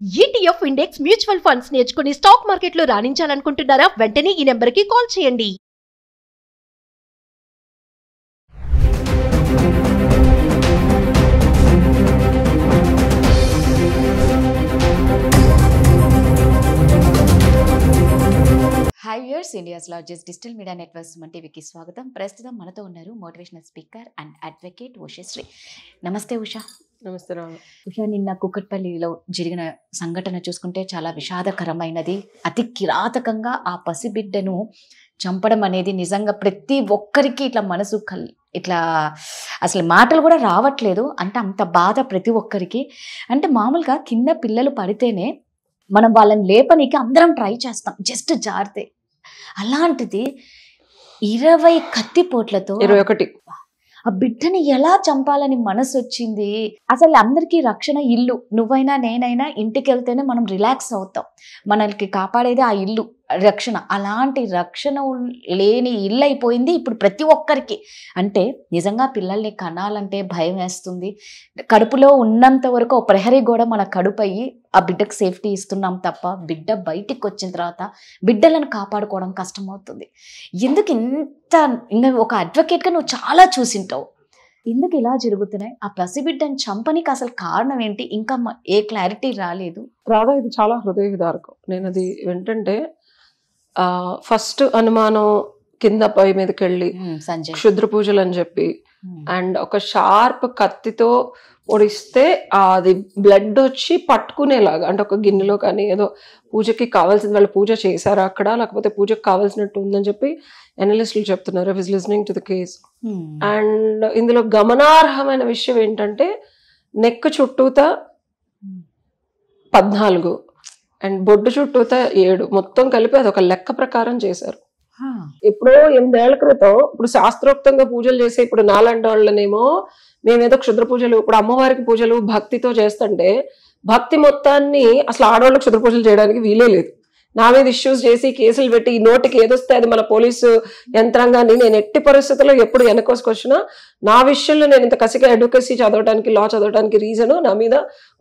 ETF index mutual funds నేర్చుకుని stock మార్కెట్లో రాణించాలనుకుంటున్నారా? వెంటనే ఈ నెంబర్కి కాల్ చేయండి. Hi viewers, India's largest digital media network Suman టీవీకి స్వాగతం. ప్రస్తుతం మనతో ఉన్నారు motivational speaker and advocate Ushasri. నమస్తే ఉషా. నమస్తే రావు. ఉషా, నిన్న కూకట్పల్లిలో జరిగిన సంఘటన చూసుకుంటే చాలా విషాదకరమైనది. అతి కిరాతకంగా ఆ పసిబిడ్డను చంపడం అనేది నిజంగా ప్రతి ఒక్కరికి ఇట్లా మనసు ఇట్లా అసలు మాటలు కూడా రావట్లేదు. అంటే అంత బాధ ప్రతి ఒక్కరికి. అంటే మామూలుగా కింద పిల్లలు పడితేనే మనం వాళ్ళని లేపనికి అందరం ట్రై చేస్తాం, జస్ట్ జారితే. అలాంటిది 20 కత్తిపోట్లతో 21 ఆ బిడ్డని ఎలా చంపాలని మనసు వచ్చింది. అసలు అందరికీ రక్షణ ఇల్లు. నువ్వైనా నేనైనా ఇంటికి వెళ్తేనే మనం రిలాక్స్ అవుతాం. మనకి కాపాడేది ఆ ఇల్లు, రక్షణ. అలాంటి రక్షణ లేని ఇల్లు అయిపోయింది ఇప్పుడు ప్రతి ఒక్కరికి. అంటే నిజంగా పిల్లల్ని కనాలంటే భయం వేస్తుంది. కడుపులో ఉన్నంత వరకు ఒక ప్రహరీ గోడ మన కడుపు అయ్యి ఆ బిడ్డకు సేఫ్టీ ఇస్తున్నాం తప్ప బిడ్డ బయటికి వచ్చిన తర్వాత బిడ్డలను కాపాడుకోవడం కష్టమవుతుంది. ఎందుకు ఇంకా ఒక అడ్వకేట్గా నువ్వు చాలా చూసింటావు. ఎందుకు ఇలా జరుగుతున్నాయి? ఆ పసిబిడ్డను చంపనికి అసలు కారణం ఏంటి? ఇంకా ఏ క్లారిటీ రాలేదు. రాధా, ఇది చాలా హృదయ విదారకం. నేను అది ఏంటంటే ఫస్ట్ అనుమానం కింద పై మీదకి వెళ్ళి సంజయ్ క్షుద్ర పూజలు అని చెప్పి అండ్ ఒక షార్ప్ కత్తితో పొడిస్తే అది బ్లడ్ వచ్చి పట్టుకునేలాగా, అంటే ఒక గిన్నెలో కానీ ఏదో పూజకి కావాల్సింది వాళ్ళు పూజ చేశారా అక్కడ, లేకపోతే పూజకి కావాల్సినట్టు ఉందని చెప్పి అనలిస్టులు చెప్తున్నారు. I was listening to the case. And ఇందులో గమనార్హమైన విషయం ఏంటంటే నెక్ చుట్టూతా 14 అండ్ బొడ్డు చుట్టూతా 7, మొత్తం కలిపి అది ఒక లెక్క ప్రకారం చేశారు. ఎప్పుడో 8 ఏళ్ల క్రితం, ఇప్పుడు శాస్త్రోక్తంగా పూజలు చేసే ఇప్పుడు నాలాంటి వాళ్ళనేమో మేమేదో క్షుద్ర పూజలు, ఇప్పుడు అమ్మవారికి పూజలు భక్తితో చేస్తుంటే భక్తి మొత్తాన్ని అసలు ఆడవాళ్ళు క్షుద్ర పూజలు చేయడానికి వీలే లేదు. నా మీద ఇష్యూస్ చేసి కేసులు పెట్టి ఈ నోటికి ఏదొస్తే అది మన పోలీసు యంత్రాంగాన్ని నేను ఎట్టి పరిస్థితుల్లో ఎప్పుడు వెనకోసుకొచ్చినా నా విషయంలో నేను ఇంత కసిగా అడ్వకేసీ చదవడానికి, లా చదవడానికి రీజను నా మీద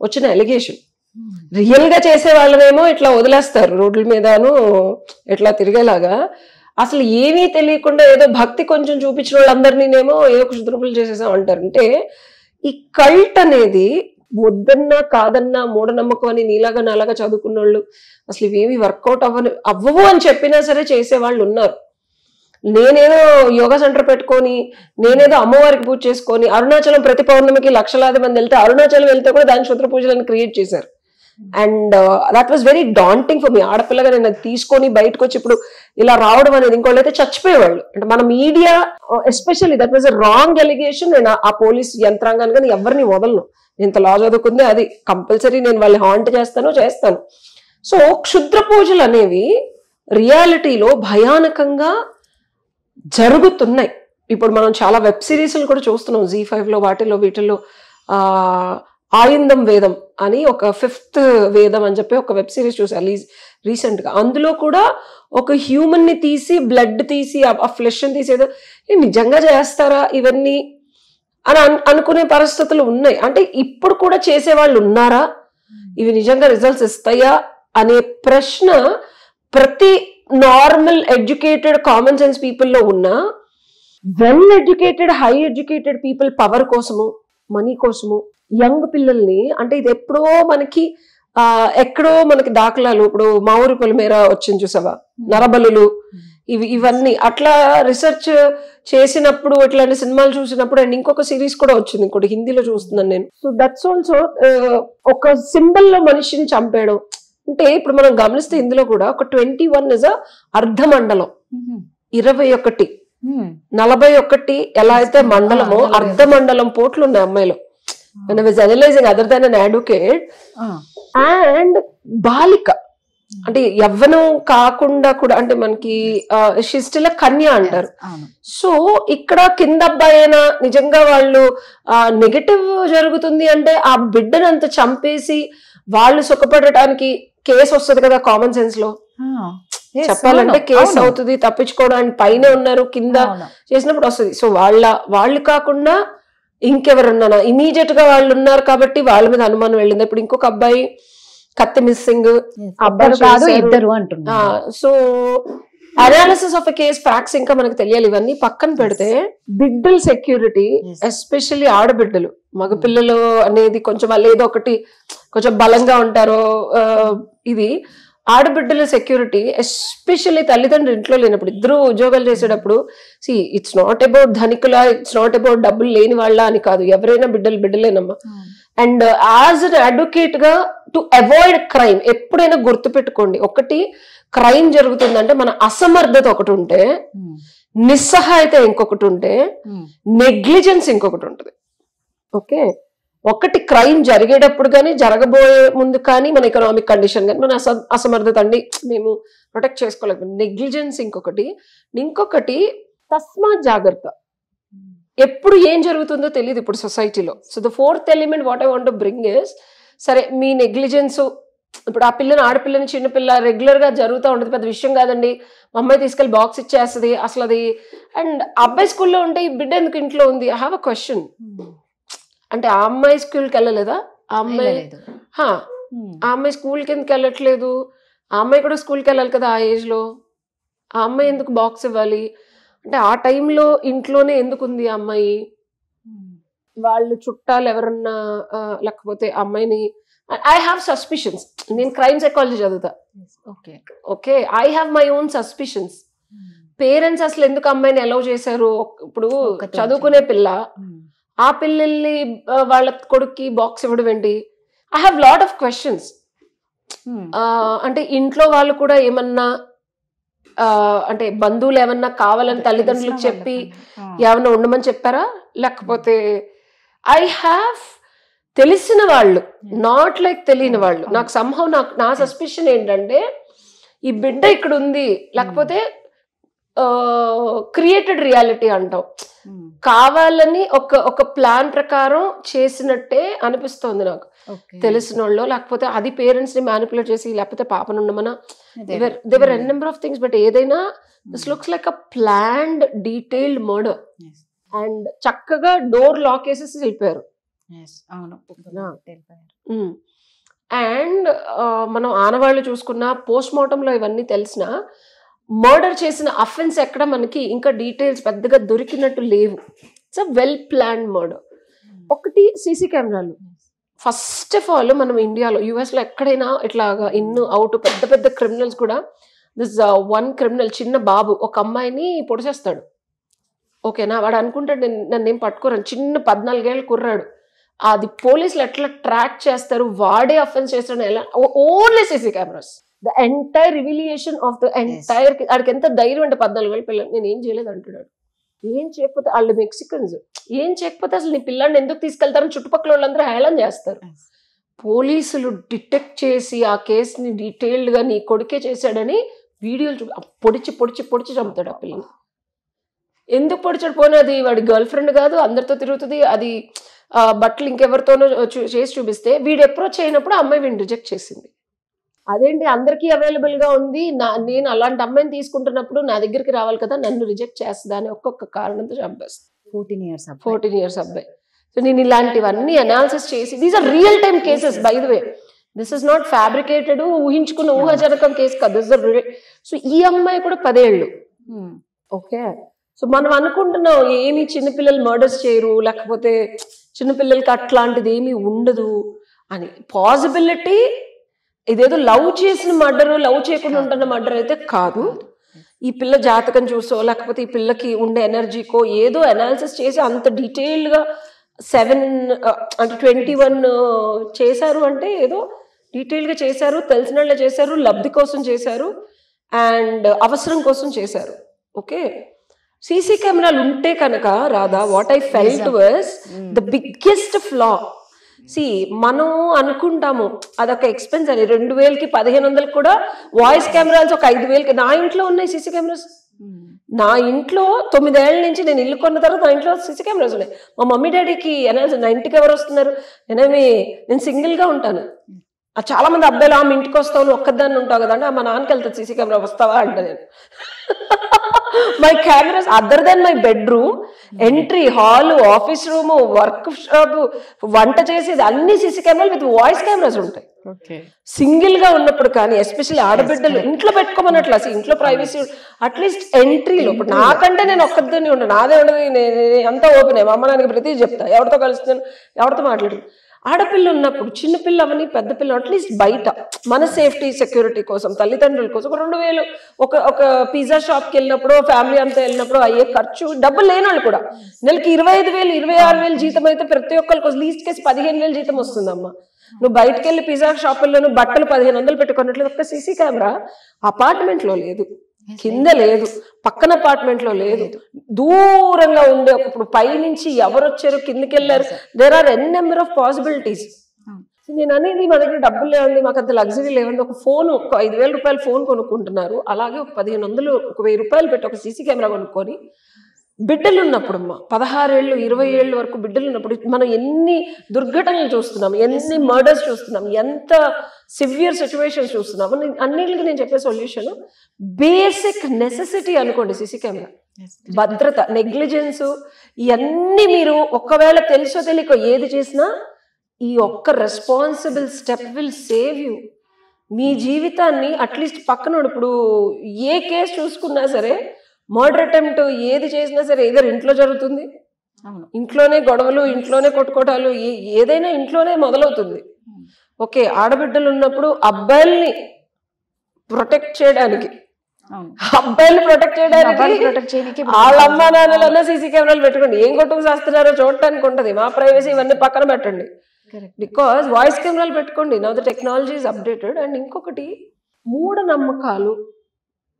వచ్చిన ఎలిగేషన్. రియల్ గా చేసే వాళ్ళనేమో ఇట్లా వదిలేస్తారు రోడ్ల మీదను ఇట్లా తిరిగేలాగా. అసలు ఏమీ తెలియకుండా ఏదో భక్తి కొంచెం చూపించిన వాళ్ళందరినీనేమో ఏదో క్షుద్రపులు చేసేసాం అంటారు. అంటే ఈ కల్ట్ అనేది వద్దన్నా కాదన్నా మూఢనమ్మకం అని నీలాగా నాలాగా చదువుకున్న వాళ్ళు అసలు ఇవేమి వర్కౌట్ అవ్వవు అని చెప్పినా సరే చేసేవాళ్ళు ఉన్నారు. నేనేదో యోగా సెంటర్ పెట్టుకొని, నేనేదో అమ్మవారికి పూజ చేసుకొని, అరుణాచలం ప్రతి పౌర్ణమికి లక్షలాది మంది వెళ్తే, అరుణాచలం వెళ్తే కూడా దాని క్షుద్ర పూజలను క్రియేట్ చేశారు. And that was very daunting for me. ఆడపిల్లగా నేను అది తీసుకొని బయటకు వచ్చి ఇప్పుడు ఇలా రావడం అనేది, ఇంకోళ్ళు అయితే చచ్చిపోయేవాళ్ళు. అంటే మన media especially that was a wrong allegation. నేను ఆ పోలీస్ యంత్రాంగాన్ని కానీ ఎవరిని వదలను. ఇంత లా చదువుకుంది, అది కంపల్సరీ నేను వాళ్ళని హాంట్ చేస్తాను. సో క్షుద్ర పూజలు అనేవి రియాలిటీలో భయానకంగా జరుగుతున్నాయి. ఇప్పుడు మనం చాలా వెబ్ సిరీస్లు కూడా చూస్తున్నాం. Z5లో వీటిల్లో ఆయుందం వేదం అని ఒక 5th వేదం అని చెప్పి ఒక వెబ్ సిరీస్ చూసాను రీసెంట్ గా. అందులో కూడా ఒక హ్యూమన్ ని తీసి బ్లడ్ తీసి ఆ ఫ్లెష్ ని తీసేదో నిజంగా చేస్తారా ఇవన్నీ అని అనుకునే పరిస్థితులు ఉన్నాయి. అంటే ఇప్పుడు కూడా చేసే వాళ్ళు ఉన్నారా, ఇవి నిజంగా రిజల్ట్స్ ఇస్తాయా అనే ప్రశ్న ప్రతి నార్మల్ ఎడ్యుకేటెడ్ కామన్ సెన్స్ పీపుల్లో ఉన్న well educated high educated people power కోసము, మనీ కోసము యంగ్ పిల్లల్ని, అంటే ఇది ఎప్పుడో మనకి ఎక్కడో మనకి దాఖలాలు, ఇప్పుడు మాఊరి పొలిమేర వచ్చింది చూసావా, నరబలులు, ఇవన్నీ అట్లా రీసెర్చ్ చేసినప్పుడు ఇట్లాంటి సినిమాలు చూసినప్పుడు, అండ్ ఇంకొక సిరీస్ కూడా వచ్చింది, ఇంకోటి హిందీలో చూస్తున్నాను నేను. సో దట్స్ ఆల్సో ఒక సింబల్ లో మనిషిని చంపేయడం. అంటే ఇప్పుడు మనం గమనిస్తే ఇందులో కూడా ఒక 21 ఇస్ అర్ధమండలం, 21 41 ఎలా అయితే మండలమో అర్ధమండలం పోట్లు ఉన్నాయి అమ్మాయిలో. When I was analyzing other than an advocate and బాలిక, అంటే యవ్వనం కాకుండా కూడా, అంటే మనకి షీ స్టిల్ కన్య అంటారు. సో ఇక్కడ కింద అబ్బాయి అయినా నిజంగా వాళ్ళు నెగటివ్ జరుగుతుంది అంటే ఆ బిడ్డను అంత చంపేసి వాళ్ళు సుఖపడటానికి కేసు వస్తుంది కదా కామన్ సెన్స్ లో. చెప్పాలంటే కేసు అవుతుంది, తప్పించుకోవడానికి పైన ఉన్నారు, కింద చేసినప్పుడు వస్తుంది. సో వాళ్ళు కాకుండా ఇంకెవరన్నా ఇమీడియట్ గా వాళ్ళు ఉన్నారు కాబట్టి వాళ్ళ మీద అనుమానం వెళ్ళింది. ఇప్పుడు ఇంకొక అబ్బాయి కత్తి మిస్సింగ్, ఇద్దరు అంటున్నారు. So analysis of a case, facts ఇంకా మనకు తెలియాలి. ఇవన్నీ పక్కన పెడితే బిడ్డల సెక్యూరిటీ, ఎస్పెషల్లీ ఆడబిడ్డలు, మగపిల్లలు అనేది కొంచెం వాళ్ళు ఏదో ఒకటి కొంచెం బలంగా ఉంటారో, ఇది ఆడబిడ్డల సెక్యూరిటీ, ఎస్పెషల్లీ తల్లిదండ్రులు ఇంట్లో లేనప్పుడు, ఇద్దరు ఉద్యోగాలు చేసేటప్పుడు, ఇట్స్ నాట్ అబౌట్ ధనికుల, ఇట్స్ నాట్ అబౌట్ డబ్బులు లేని వాళ్ళ అని కాదు, ఎవరైనా బిడ్డలేనమ్మా. అండ్ యాజ్ అన్ అడ్వకేట్ గా టు అవాయిడ్ క్రైమ్ ఎప్పుడైనా గుర్తుపెట్టుకోండి, ఒకటి క్రైమ్ జరుగుతుందంటే మన అసమర్థత ఒకటి ఉంటే, నిస్సహాయత ఇంకొకటి ఉంటే, నెగ్లిజెన్స్ ఇంకొకటి ఉంటుంది. ఓకే, ఒకటి క్రైమ్ జరిగేటప్పుడు కానీ జరగబోయే ముందు కానీ మన ఎకనామిక్ కండిషన్ కానీ మన అసమర్థత అండి మేము ప్రొటెక్ట్ చేసుకోలేము, నెగ్లిజెన్స్ ఇంకొకటి తస్మాత్ జాగ్రత్త. ఎప్పుడు ఏం జరుగుతుందో తెలియదు ఇప్పుడు సొసైటీలో. So the fourth element what I want to bring is, సరే మీ నెగ్లిజెన్స్, ఇప్పుడు ఆ పిల్లని, ఆడపిల్లని, చిన్నపిల్ల రెగ్యులర్ గా జరుగుతూ ఉంటుంది, పెద్ద విషయం కాదండి, మా అమ్మాయి తీసుకెళ్లి బాక్స్ ఇచ్చేస్తుంది అసలు అది. అండ్ అబ్బాయి స్కూల్లో ఉంటే ఈ బిడ్డ ఎందుకు ఇంట్లో ఉంది? I have a question. అంటే ఆ అమ్మాయి స్కూల్కి వెళ్ళలేదా? ఆ అమ్మాయి స్కూల్కి ఎందుకు వెళ్ళట్లేదు? ఆ అమ్మాయి కూడా స్కూల్కి వెళ్ళాలి కదా ఆ ఏజ్ లో. ఆ అమ్మాయి ఎందుకు బాక్స్ ఇవ్వాలి? అంటే ఆ టైంలో ఇంట్లోనే ఎందుకు ఉంది ఆ అమ్మాయి? వాళ్ళు చుట్టాలు ఎవరన్నా లేకపోతే అమ్మాయిని, ఐ హ్యావ్ సస్పిషన్స్. నేను క్రైమ్ సైకాలజీ చదువుతా. Okay, I have my own suspicions. Parents అసలు ఎందుకు అమ్మాయిని అలౌ చేశారు? ఇప్పుడు చదువుకునే పిల్ల, ఆ పిల్లల్ని వాళ్ళ కొడుక్కి బాక్స్ ఇవ్వడం ఏంటి? I have lot of questions. అంటే ఇంట్లో వాళ్ళు కూడా ఏమన్నా అంటే బంధువులు ఏమన్నా కావాలని తల్లిదండ్రులకు చెప్పి ఏమన్నా ఉండమని చెప్పారా? లేకపోతే ఐ హ్యావ్ తెలిసిన వాళ్ళు, నాట్ లైక్ తెలియని వాళ్ళు. నాకు సంహవ్ నా సస్పిషన్ ఏంటంటే ఈ బిడ్డ ఇక్కడ ఉంది, లేకపోతే క్రియేటెడ్ రియాలిటీ అంటాం, కావాలని ఒక ప్లాన్ ప్రకారం చేసినట్టే అనిపిస్తోంది నాకు. తెలిసిన వాళ్ళు, లేకపోతే అది పేరెంట్స్ ని మ్యానిపులేట్ చేసి, లేకపోతే పాపను ఉండమన్నా, దేవర్ ఎన్ నెంబర్ ఆఫ్ థింగ్స్. బట్ ఏదైనా this looks like a planned detailed murder. And చక్కగా డోర్ లాక్ వేసేసి వెళ్ళిపోయారు. అండ్ మనం ఆనవాళ్ళు చూసుకున్న, పోస్ట్ మార్టంలో ఇవన్నీ తెలిసిన, మర్డర్ చేసిన అఫెన్స్ ఎక్కడ మనకి ఇంకా డీటెయిల్స్ పెద్దగా దొరికినట్టు లేవు. It's a well planned murder. ఒకటి సీసీ కెమెరాలు. ఫస్ట్ ఆఫ్ ఆల్ మనం ఇండియాలో, యుఎస్ లో ఎక్కడైనా ఇట్లాగా ఇన్ అవుట్ పెద్ద పెద్ద క్రిమినల్స్ కూడా, దిస్ వన్ క్రిమినల్, చిన్న బాబు ఒక అమ్మాయిని పొడిచేస్తాడు. ఓకేనా, వాడు అనుకుంటాడు నన్ను ఏం పట్టుకోరని, చిన్న 14 ఏళ్ళ కుర్రాడు. అది పోలీసులు ఎట్లా ట్రాక్ చేస్తారు, వాడే అఫెన్స్ చేస్తాడు ఎలా, only CC cameras. The entire revelation of the entire. వాడికి ఎంత ధైర్యం అంటే 14 ఏళ్ళ పిల్లలు నేను ఏం చేయలేదు అంటున్నాడు. ఏం చేయకపోతే వాళ్ళు మెక్సికన్స్, ఏం చేయకపోతే అసలు నీ పిల్లాన్ని ఎందుకు తీసుకెళ్తారని చుట్టుపక్కల వాళ్ళందరూ హేళన చేస్తారు. పోలీసులు డిటెక్ట్ చేసి ఆ కేసుని డీటెయిల్డ్ గా నీ కొడుకే చేశాడని వీడియోలు పొడిచి పొడిచి పొడిచి చంపుతాడు ఆ పిల్లని. ఎందుకు పొడిచాడు? పోనీ అది వాడి గర్ల్ ఫ్రెండ్ కాదు, అందరితో తిరుగుతుంది, అది బట్టలు ఇంకెవరితోనో చేసి చూపిస్తే వీడు అప్రోచ్ అయినప్పుడు ఆ అమ్మాయి వీడిని రిజెక్ట్ చేసింది. అదేంటి అందరికీ అవైలబుల్ గా ఉంది, నేను అలాంటి అమ్మాయిని తీసుకుంటున్నప్పుడు నా దగ్గరికి రావాలి కదా, నన్ను రిజెక్ట్ చేస్తుందా అని ఒక్కొక్క కారణంతో చంపేస్తాను. 14 ఇయర్స్ అబ్బాయి. సో నేను ఇలాంటివన్నీ అనాలిసిస్ చేసి, these are real time cases by the way, this is not fabricated, ఊహించుకున్న ఊహాజనకం కేసు కాదు. సో ఈ అమ్మాయి కూడా 10 ఏళ్ళు. ఓకే, సో మనం అనుకుంటున్నాం ఏమి చిన్నపిల్లలు మర్డర్స్ చేయరు, లేకపోతే చిన్నపిల్లలకి అట్లాంటిది ఏమీ ఉండదు అని. పాసిబిలిటీ ఇదేదో లవ్ చేసిన మర్డర్, లవ్ చేయకుండా ఉంటున్న మర్డర్ అయితే కాదు. ఈ పిల్ల జాతకం చూసో, లేకపోతే ఈ పిల్లకి ఉండే ఎనర్జీకో ఏదో అనాలిసిస్ చేసి అంత డీటెయిల్డ్ గా 7 అంటే 21 చేశారు అంటే ఏదో డీటెయిల్ గా చేశారు, తెలిసిన వాళ్ళే చేశారు, లబ్ధి కోసం చేశారు, అండ్ అవసరం కోసం చేశారు. ఓకే, సీసీ కెమెరాలు ఉంటే కనుక Radha, what I felt was the biggest flaw. మనం అనుకుంటాము అదొక ఎక్స్పెన్స్ అని, 2000కి 1500 కూడా వాయిస్ కెమెరాస్ ఒక 5000కి. నా ఇంట్లో ఉన్నాయి సీసీ కెమెరాస్. నా ఇంట్లో 9 ఏళ్ల నుంచి నేను ఇల్లు కొన్న తర్వాత నా ఇంట్లో సీసీ కెమెరాస్ ఉన్నాయి. మా మమ్మీ డాడీకి నా ఇంటికి ఎవరు వస్తున్నారు, నేను సింగిల్ గా ఉంటాను. చాలా మంది అబ్బాయిలు ఆమె ఇంటికి వస్తావు, ఒక్కదాన్ని ఉంటావు కదా అంటే మా నాన్నకి వెళ్తాను సీసీ కెమెరా వస్తావా అంటే నేను my cameras other than my bedroom, entry, hall, office room, workshop, వంట చేసేది అన్ని సీసీ కెమెరాలు విత్ వాయిస్ కెమెరాస్ ఉంటాయి. సింగిల్ గా ఉన్నప్పుడు కానీ ఎస్పెషల్లీ ఆడబిడ్డలు ఇంట్లో పెట్టుకోమన్నట్లు అసలు ఇంట్లో ప్రైవసీ అట్లీస్ట్ ఎంట్రీలో. ఇప్పుడు నాకంటే నేను ఒక్కదాన్ని ఉండను, నాదే ఉండదు, నేను అంతా ఓపెన్. మా అమ్మ నాన్నకి ప్రతి చెప్తా, ఎవరితో కలుస్తున్నాను, ఎవరితో మాట్లాడు. ఆడపిల్ల ఉన్నప్పుడు చిన్నపిల్ల అవని పెద్ద పిల్ల అట్లీస్ట్ బయట మన సేఫ్టీ సెక్యూరిటీ కోసం తల్లిదండ్రుల కోసం 2000 ఒక పిజ్జా షాప్కి వెళ్ళినప్పుడు ఫ్యామిలీ అంతా వెళ్ళినప్పుడు అయ్యే ఖర్చు, డబ్బులు లేని వాళ్ళు కూడా నెలకి 25,000 26,000 జీతం అయితే ప్రతి ఒక్కరికి లీస్ట్ కేసు 15,000 జీతం వస్తుందమ్మా. నువ్వు బయటకు వెళ్ళి పిజ్జా షాపుల్లో బట్టలు 1500 పెట్టుకున్నట్లేదు. ఒక్క సీసీ కెమెరా అపార్ట్మెంట్ లో లేదు, కింద లేదు, పక్కన అపార్ట్మెంట్ లో లేదు, దూరంగా ఉండే. ఇప్పుడు పైనుంచి ఎవరు వచ్చారు, కిందకి వెళ్ళారు, there are N number of possibilities. నేను అనేది మా దగ్గర డబ్బులు లేవండి, మాకు అంత లగ్జరీ లేవండి, ఒక ఫోన్, ఒక 5,000 రూపాయలు ఫోన్ కొనుక్కుంటున్నారు. అలాగే ఒక 1500 ఒక 1000 రూపాయలు పెట్టి ఒక సీసీ కెమెరా కొనుక్కొని బిడ్డలు ఉన్నప్పుడు అమ్మా 16 ఏళ్ళు 20 ఏళ్ళ వరకు బిడ్డలు ఉన్నప్పుడు మనం ఎన్ని దుర్ఘటనలు చూస్తున్నాం, ఎన్ని మర్డర్స్ చూస్తున్నాం, ఎంత సివియర్ సిచ్యువేషన్స్ చూస్తున్నాం. అన్నిటికి నేను చెప్పే సొల్యూషన్ బేసిక్ నెసెసిటీ అనుకోండి సీసీ కెమెరా. భద్రత, నెగ్లిజెన్స్ ఇవన్నీ మీరు ఒకవేళ తెలుసో తెలియకో ఏది చేసినా ఈ ఒక్క responsible step will save you. మీ జీవితాన్ని అట్లీస్ట్ పక్కన ఇప్పుడు ఏ కేసు చూసుకున్నా సరే మర్డర్ అటెంప్ట్ ఏది చేసినా సరే ఏదో ఇంట్లో జరుగుతుంది, ఇంట్లోనే గొడవలు, ఇంట్లోనే కొట్టుకోటాలు, ఏదైనా ఇంట్లోనే మొదలవుతుంది. ఓకే, ఆడబిడ్డలు ఉన్నప్పుడు అబ్బాయిల్ని ప్రొటెక్ట్ చేయడానికి వాళ్ళ అమ్మా నాన్నలన్నా సీసీ కెమెరాలు పెట్టుకోండి. ఏం కొట్టుకు చేస్తున్నారో చూడటానికి ఉంటది. మా ప్రైవసీ ఇవన్నీ పక్కన పెట్టండి, బికాస్ వాయిస్ కెమెరాలు పెట్టుకోండి. Now the technology is updated. And ఇంకొకటి మూఢనమ్మకాలు,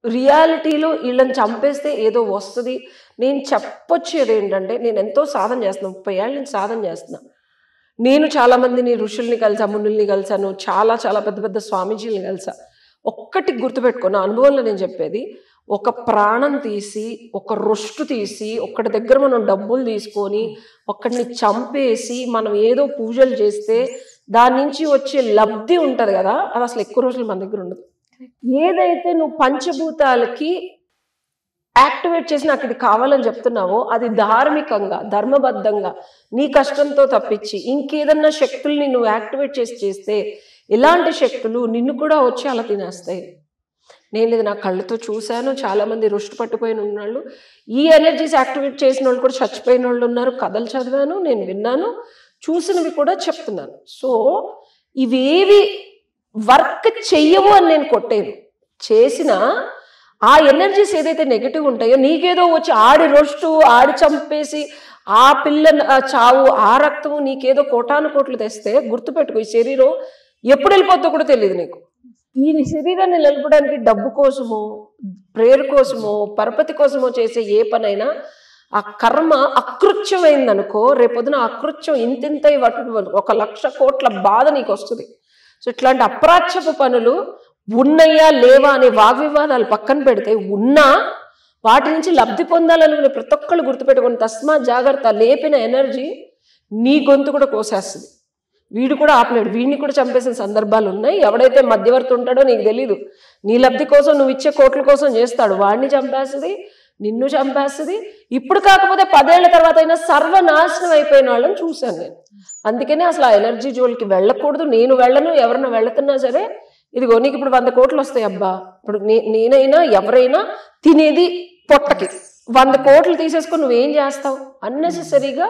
రియాలిటీలో వీళ్ళని చంపేస్తే ఏదో వస్తుంది. నేను చెప్పొచ్చేది ఏంటంటే, నేను ఎంతో సాధన చేస్తున్నాను, 30 ఏళ్ళ నుంచి సాధన చేస్తున్నా. నేను చాలా మందిని ఋషుల్ని కలిసా, మునుల్ని కలిసాను, చాలా చాలా పెద్ద పెద్ద స్వామీజీని కలిసా. ఒక్కటి గుర్తుపెట్టుకున్న అనుభవంలో నేను చెప్పేది, ఒక ప్రాణం తీసి, ఒక రొష్టు తీసి, ఒక్కడి దగ్గర మనం డబ్బులు తీసుకొని ఒక్కడిని చంపేసి మనం ఏదో పూజలు చేస్తే దాని నుంచి వచ్చే లబ్ధి ఉంటది కదా, అది అసలు ఎక్కువ రోజులు మన దగ్గర ఉండదు. ఏదైతే నువ్వు పంచభూతాలకి యాక్టివేట్ చేసి నాకు ఇది కావాలని చెప్తున్నావో అది ధార్మికంగా, ధర్మబద్ధంగా, నీ కష్టంతో తప్పించి ఇంకేదన్నా శక్తుల్ని నువ్వు యాక్టివేట్ చేస్తే ఇలాంటి శక్తులు నిన్ను కూడా వచ్చి అలా తినేస్తాయి. నేను ఇది నా కళ్ళతో చూశాను. చాలా మంది రుష్టి పట్టిపోయిన వాళ్ళు, ఈ ఎనర్జీస్ యాక్టివేట్ చేసిన వాళ్ళు కూడా చచ్చిపోయిన వాళ్ళు ఉన్నారు. కథలు చదివాను, నేను విన్నాను, చూసినవి కూడా చెప్తున్నాను. సో ఇవేవి వర్క్ చెయ్యవు అని నేను కొట్టేది. చేసిన ఆ ఎనర్జీస్ ఏదైతే నెగిటివ్ ఉంటాయో నీకేదో వచ్చి ఆడి రొస్టు, ఆడి చంపేసి ఆ పిల్ల చావు, ఆ రక్తము నీకేదో కోటాను కోట్లు తెస్తే గుర్తుపెట్టుకో, ఈ శరీరం ఎప్పుడు వెళ్ళిపోతుందో కూడా తెలియదు నీకు. ఈ శరీరాన్ని నిలపడానికి డబ్బు కోసమో, ప్రేయర్ కోసమో, పరపతి కోసమో చేసే ఏ పనైనా ఆ కర్మ అకృత్యమైందనుకో, రేపొద్దున అకృత్యం ఇంతింతై 1,00,000 కోట్ల బాధ నీకు వస్తుంది. సో ఇట్లాంటి అప్రాచ్యపు పనులు ఉన్నాయా లేవా అనే వాగ్వివాదాలు పక్కన పెడితే, ఉన్నా వాటి నుంచి లబ్ధి పొందాలని ప్రతి ఒక్కళ్ళు గుర్తుపెట్టుకుని తస్మా జాగ్రత్త. లేపిన ఎనర్జీ నీ గొంతు కూడా కోసేస్తుంది. వీడు కూడా ఆపలేడు, వీడిని కూడా చంపేసిన సందర్భాలు ఉన్నాయి. ఎవడైతే మధ్యవర్తి ఉంటాడో నీకు తెలీదు, నీ లబ్ధి కోసం నువ్వు ఇచ్చే కోట్ల కోసం చేస్తాడు, వాడిని చంపేస్తుంది, నిన్ను చంపేస్తుంది. ఇప్పుడు కాకపోతే 10 ఏళ్ల తర్వాత అయినా సర్వనాశనం అయిపోయిన వాళ్ళని చూశాను నేను. అందుకనే అసలు ఆ ఎనర్జీ జోలికి వెళ్ళకూడదు. నేను వెళ్ళను, ఎవరైనా వెళుతున్నా సరే ఇదిగో నీకు ఇప్పుడు 100 కోట్లు వస్తాయి అబ్బా. ఇప్పుడు నేనైనా ఎవరైనా తినేది పొట్టకి 100 కోట్లు తీసేసుకొని నువ్వేం చేస్తావు? అన్నెసెసరీగా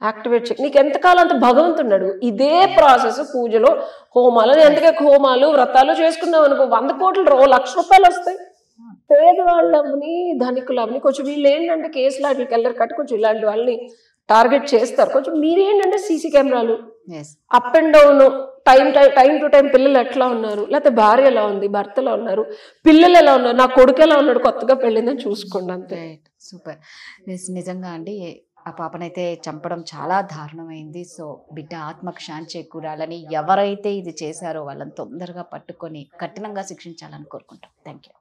యాక్టివేట్ చేయి. నీకు ఎంతకాలం అంత భగవంతున్నాడు. ఇదే ప్రాసెస్ పూజలో, హోమాలు, ఎంతకే హోమాలు వ్రతాలు చేసుకున్నావు అనుకో 100 కోట్లు 1,00,000 రూపాయలు వస్తాయి. పేదవాళ్ళని, ధనికులని కొంచెం వీళ్ళు ఏంటంటే కేసులు వాటికి వెళ్ళరు కట్టి కొంచెం ఇలాంటి వాళ్ళని టార్గెట్ చేస్తారు. కొంచెం మీరేంటంటే సీసీ కెమెరాలు, up and down, time to time పిల్లలు ఎట్లా ఉన్నారు, లేకపోతే భార్య ఎలా ఉంది, భర్త ఎలా ఉన్నారు, పిల్లలు ఎలా ఉన్నారు, నా కొడుకు ఎలా ఉన్నాడు, కొత్తగా పెళ్ళిందని చూసుకోండి అంతే. సూపర్. నిజంగా అండి ఆ పాపనైతే చంపడం చాలా దారుణమైంది. సో బిడ్డ ఆత్మకు శాంతి చేకూరాలని, ఎవరైతే ఇది చేశారో వాళ్ళని తొందరగా పట్టుకొని కఠినంగా శిక్షించాలని కోరుకుంటాం. Thank you.